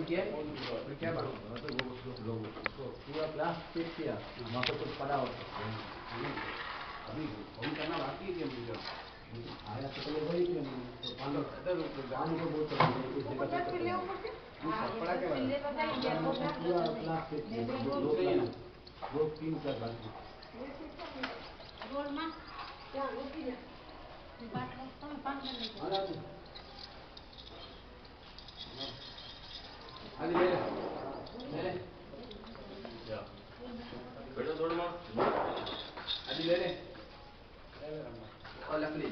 क्या क्या बात पूरा क्लास चेक किया वहाँ पे कुछ पड़ा हो अभी फोन करना बाकी है मुझे आया तो पहले वही कि तो पानी को बहुत पड़ा के पूरा क्लास चेक किया दो तीन क्लास बाकी रोड में क्या रोकी ना बात तो पांच मिनट आदि ले ले या बेटा थोड़ा मां आदि ले और लकड़ी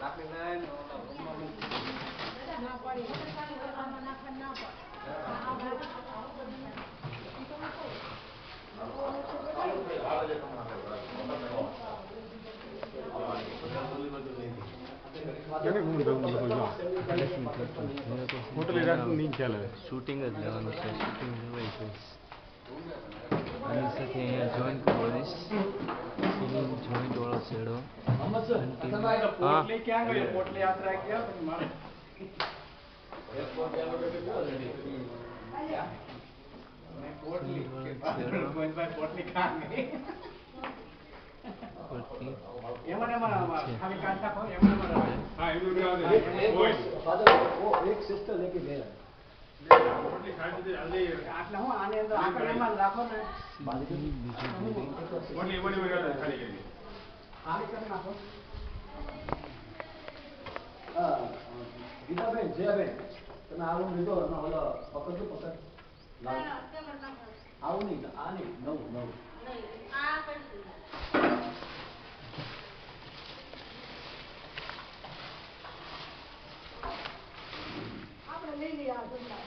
लकड़ी लाइन और रूम में ना पड़ी ना करना શૂટિંગ જ લેવાનું છે શૂટિંગ લેવાય છે આની સાથે અહીંયા જોઈન્ટ કરીશ સિલિંગ જોઈન્ટ વાળો છેડો પોટલી ક્યાં ગયો પોટલી યાત્રા ગયા મારે પોટલી પોટલી કહાં ગઈ खाली कांटा को हां इधर भी आ दे वो एक सिस्टर लेके गया पोटली खाई दे जल्दी आटला हूं आने अंदर आकड़े में રાખો ને પોટલી બડી ખાલી કરી ખાલી કરી નાખો ગીતાબેન જયાબેન તમે આવું લીધો એમાં ઓલો પકડજો પકડ આવું નહીં આ નહીં નવું નવું નહીં આ કરી આપણે લઈ લઈએ આ